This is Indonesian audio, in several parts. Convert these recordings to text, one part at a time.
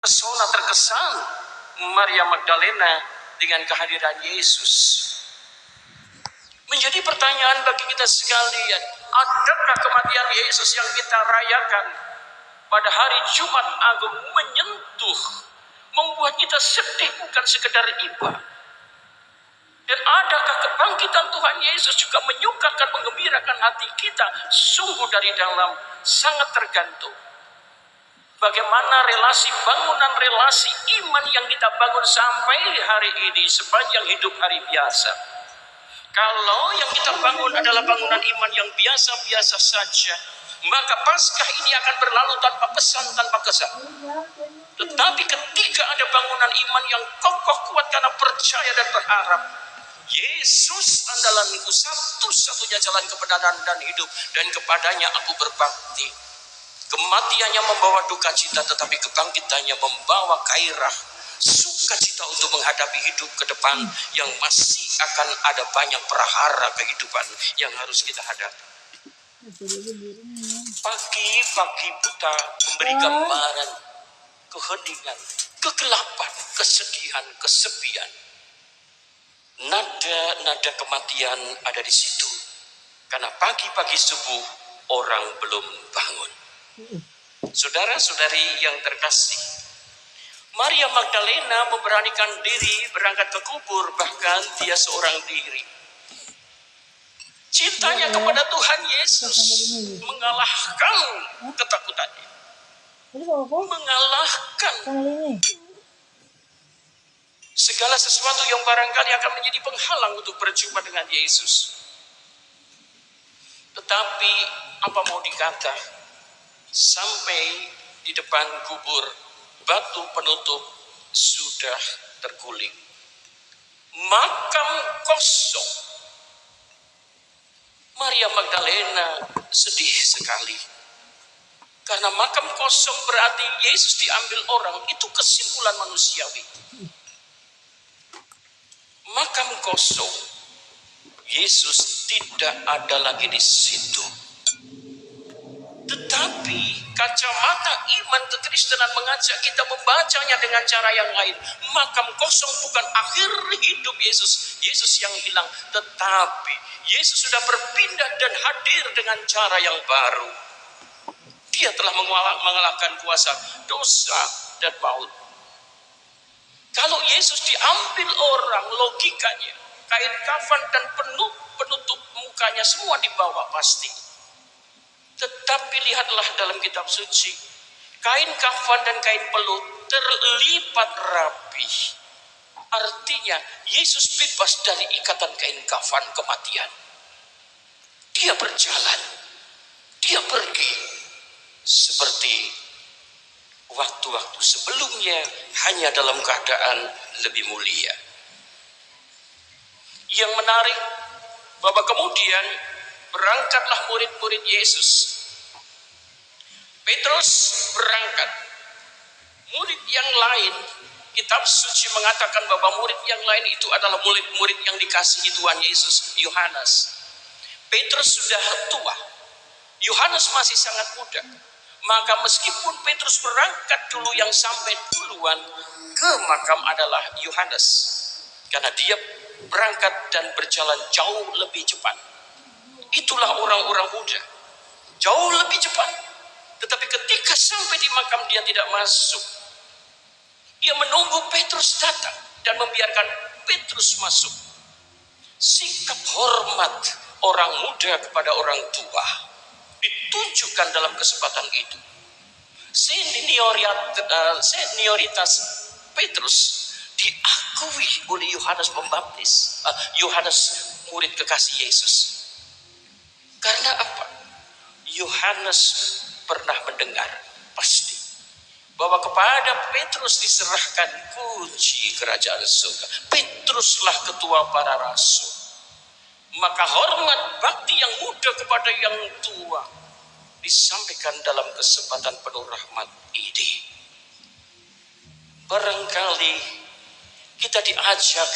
Pesona terkesan Maria Magdalena dengan kehadiran Yesus. Menjadi pertanyaan bagi kita sekalian, adakah kematian Yesus yang kita rayakan pada hari Jumat Agung menyentuh, membuat kita sedih bukan sekedar iba? Dan adakah kebangkitan Tuhan Yesus juga menyukakan, menggembirakan hati kita? Sungguh dari dalam sangat tergantung bagaimana bangunan relasi iman yang kita bangun sampai hari ini sepanjang hidup hari biasa. Kalau yang kita bangun adalah bangunan iman yang biasa-biasa saja, maka Paskah ini akan berlalu tanpa pesan, tanpa kesan. Tetapi ketika ada bangunan iman yang kokoh kuat karena percaya dan berharap, Yesus andalanku, satu-satunya jalan kebenaran dan hidup, dan kepadanya aku berbakti. Kematiannya membawa duka cita, tetapi kebangkitannya membawa gairah, sukacita untuk menghadapi hidup ke depan yang masih akan ada banyak prahara kehidupan yang harus kita hadapi. Pagi-pagi buta memberi gambaran keheningan, kegelapan, kesedihan, kesepian. Nada-nada kematian ada di situ, karena pagi-pagi subuh orang belum bangun. Saudara-saudari yang terkasih, Maria Magdalena memberanikan diri berangkat ke kubur, bahkan dia seorang diri. Cintanya kepada Tuhan Yesus mengalahkan ketakutannya, mengalahkan segala sesuatu yang barangkali akan menjadi penghalang untuk berjumpa dengan Yesus. Tetapi apa mau dikata, sampai di depan kubur, batu penutup sudah terguling. Makam kosong. Maria Magdalena sedih sekali. Karena makam kosong berarti Yesus diambil orang. Itu kesimpulan manusiawi. Makam kosong. Yesus tidak ada lagi di situ. Tetapi kacamata iman kekristenan mengajak kita membacanya dengan cara yang lain. Makam kosong bukan akhir hidup Yesus. Yesus yang hilang. Tetapi Yesus sudah berpindah dan hadir dengan cara yang baru. Dia telah mengalahkan kuasa dosa dan maut. Kalau Yesus diambil orang, logikanya kain kafan dan penutup mukanya semua dibawa pasti. Tetapi lihatlah dalam kitab suci, kain kafan dan kain pelut terlipat rapi. Artinya Yesus bebas dari ikatan kain kafan kematian. Dia berjalan, dia pergi seperti waktu-waktu sebelumnya, hanya dalam keadaan lebih mulia. Yang menarik bahwa kemudian berangkatlah murid-murid Yesus. Petrus berangkat. Murid yang lain, kitab suci mengatakan bahwa murid yang lain itu adalah murid-murid yang dikasihi Tuhan Yesus, Yohanes. Petrus sudah tua, Yohanes masih sangat muda. Maka meskipun Petrus berangkat dulu, yang sampai duluan ke makam adalah Yohanes. Karena dia berangkat dan berjalan jauh lebih cepat. Itulah orang-orang muda, jauh lebih cepat. Tetapi ketika sampai di makam, dia tidak masuk. Dia menunggu Petrus datang dan membiarkan Petrus masuk. Sikap hormat orang muda kepada orang tua ditunjukkan dalam kesempatan itu. Senioritas Petrus diakui oleh Yohanes Pembaptis, Yohanes murid kekasih Yesus. Karena apa? Yohanes pernah mendengar pasti bahwa kepada Petrus diserahkan kunci kerajaan surga. Petruslah ketua para rasul. Maka hormat bakti yang muda kepada yang tua disampaikan dalam kesempatan penuh rahmat ini. Barangkali kita diajak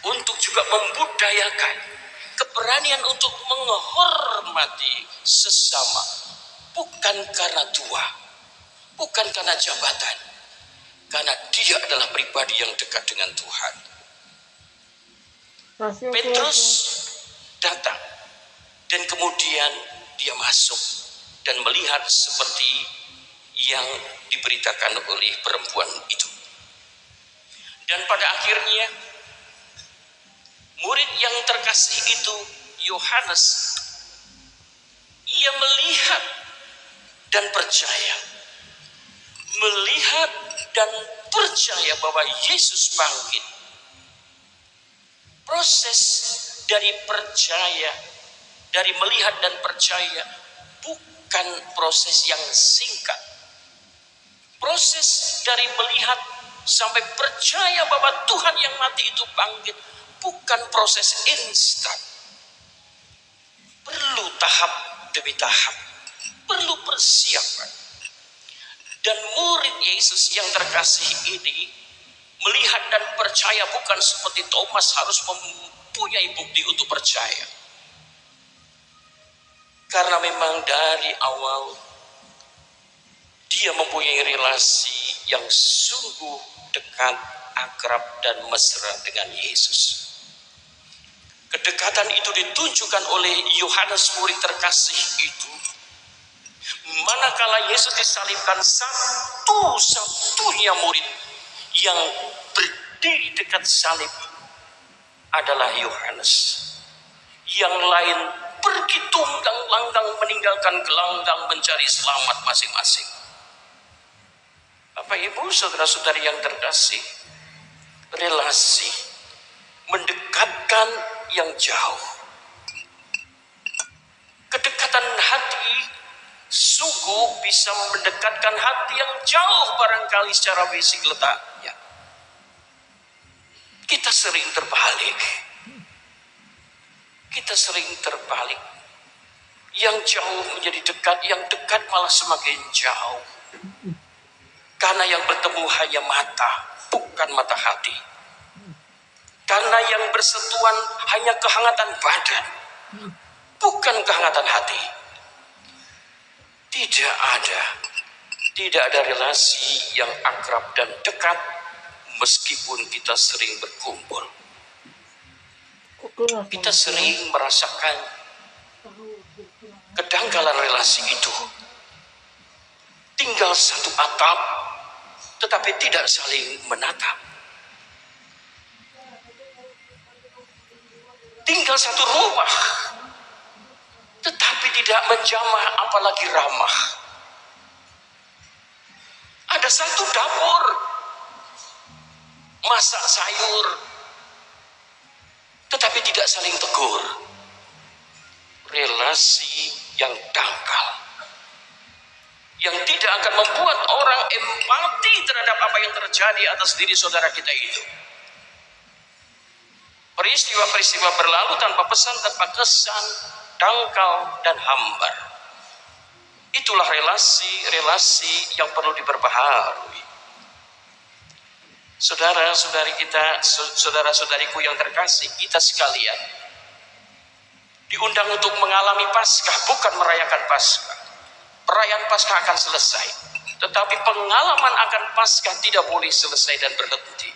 untuk juga membudayakan keberanian untuk menghormati sesama, bukan karena tua, bukan karena jabatan, dia adalah pribadi yang dekat dengan Tuhan. Petrus datang dan kemudian dia masuk dan melihat seperti yang diberitakan oleh perempuan itu. Dan pada akhirnya murid yang terkasih itu, Yohanes, ia melihat dan percaya. Melihat dan percaya bahwa Yesus bangkit. Proses dari percaya, dari melihat dan percaya, bukan proses yang singkat. Proses dari melihat sampai percaya bahwa Tuhan yang mati itu bangkit, bukan proses instan. Perlu tahap demi tahap, perlu persiapan. Dan murid Yesus yang terkasih ini melihat dan percaya bukan seperti Thomas harus mempunyai bukti untuk percaya. Karena memang dari awal dia mempunyai relasi yang sungguh dekat, akrab dan mesra dengan Yesus. Kedekatan itu ditunjukkan oleh Yohanes murid terkasih itu. Manakala Yesus disalibkan, satu-satunya murid yang berdiri dekat salib adalah Yohanes. Yang lain pergi tunggang-langgang meninggalkan gelanggang mencari selamat masing-masing. Bapak Ibu, saudara-saudari yang terkasih, relasi mendekatkan yang jauh. Kedekatan hati sungguh bisa mendekatkan hati yang jauh barangkali secara fisik letaknya. Kita sering terbalik. Yang jauh menjadi dekat, yang dekat malah semakin jauh. Karena yang bertemu hanya mata, bukan mata hati. Karena yang bersentuhan hanya kehangatan badan, bukan kehangatan hati. Tidak ada relasi yang akrab dan dekat meskipun kita sering berkumpul. Kita sering merasakan kedangkalan relasi itu. Tinggal satu atap, tetapi tidak saling menatap. Tinggal satu rumah, tetapi tidak menjamah apalagi ramah. Ada satu dapur, masak sayur, tetapi tidak saling tegur. Relasi yang dangkal, yang tidak akan membuat orang empati terhadap apa yang terjadi atas diri saudara kita itu. Peristiwa-peristiwa berlalu tanpa pesan, tanpa kesan, dangkal dan hambar. Itulah relasi-relasi yang perlu diperbaharui. Saudara-saudari kita, saudara-saudariku yang terkasih, kita sekalian diundang untuk mengalami Paskah, bukan merayakan Paskah. Perayaan Paskah akan selesai, tetapi pengalaman akan Paskah tidak boleh selesai dan berhenti.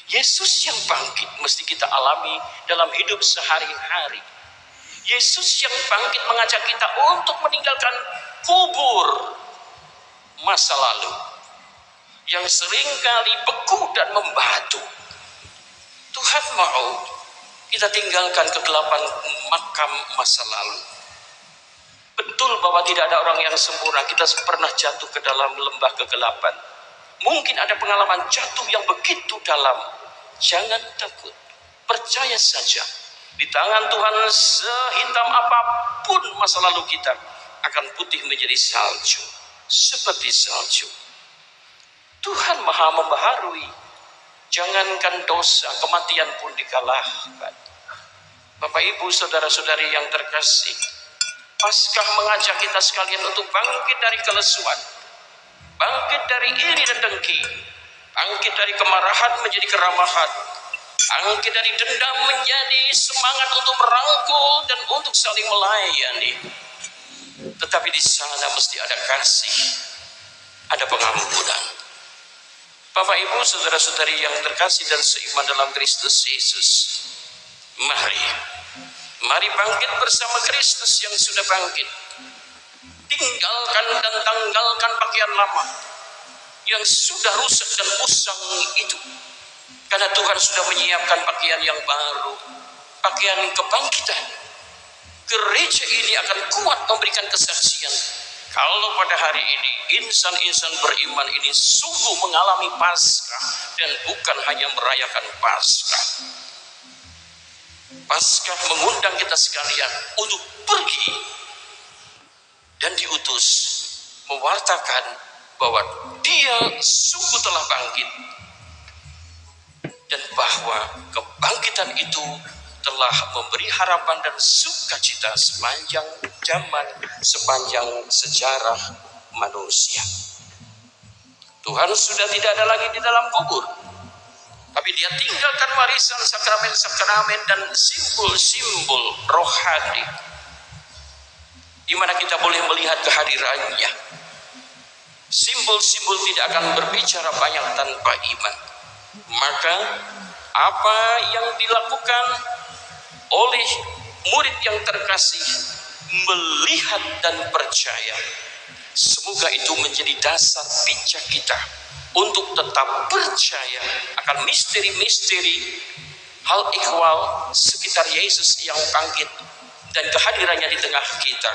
Yesus yang bangkit mesti kita alami dalam hidup sehari-hari. Yesus yang bangkit mengajak kita untuk meninggalkan kubur masa lalu yang seringkali beku dan membatu. Tuhan mau kita tinggalkan kegelapan makam masa lalu. Betul bahwa tidak ada orang yang sempurna. Kita pernah jatuh ke dalam lembah kegelapan. Mungkin ada pengalaman jatuh yang begitu dalam. Jangan takut, percaya saja. Di tangan Tuhan sehitam apapun masa lalu kita akan putih menjadi salju, seperti salju. Tuhan Maha membaharui. Jangankan dosa, kematian pun dikalahkan. Bapak Ibu, saudara-saudari yang terkasih, Paskah mengajak kita sekalian untuk bangkit dari kelesuan, bangkit dari iri dan dengki, bangkit dari kemarahan menjadi keramahan, bangkit dari dendam menjadi semangat untuk merangkul dan untuk saling melayani. Tetapi di sana mesti ada kasih, ada pengampunan. Bapak Ibu, saudara-saudari yang terkasih dan seiman dalam Kristus Yesus, mari bangkit bersama Kristus yang sudah bangkit. Tinggalkan dan tanggalkan pakaian lama yang sudah rusak dan usang itu, karena Tuhan sudah menyiapkan pakaian yang baru, pakaian kebangkitan. Gereja ini akan kuat memberikan kesaksian kalau pada hari ini insan-insan beriman ini sungguh mengalami Paskah dan bukan hanya merayakan Paskah. Paskah mengundang kita sekalian untuk pergi dan diutus mewartakan bahwa Dia sungguh telah bangkit, dan bahwa kebangkitan itu telah memberi harapan dan sukacita sepanjang zaman, sepanjang sejarah manusia. Tuhan sudah tidak ada lagi di dalam kubur, tapi Dia tinggalkan warisan sakramen-sakramen dan simbol-simbol rohani, di mana kita boleh melihat kehadirannya. Simbol-simbol tidak akan berbicara banyak tanpa iman. Maka apa yang dilakukan oleh murid yang terkasih, melihat dan percaya, semoga itu menjadi dasar bijak kita untuk tetap percaya akan misteri-misteri hal ihwal sekitar Yesus yang bangkit dan kehadirannya di tengah kita,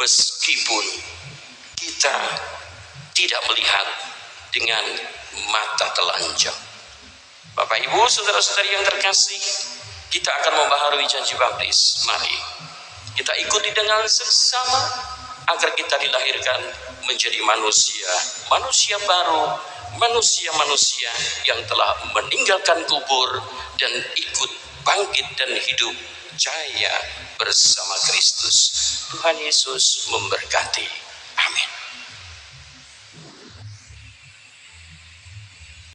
meskipun kita tidak melihat dengan mata telanjang. Bapak Ibu, saudara-saudari yang terkasih, kita akan membaharui janji baptis. Mari kita ikuti dengan seksama agar kita dilahirkan menjadi manusia baru, manusia-manusia yang telah meninggalkan kubur dan ikut bangkit dan hidup jaya bersama Kristus. Tuhan Yesus memberkati.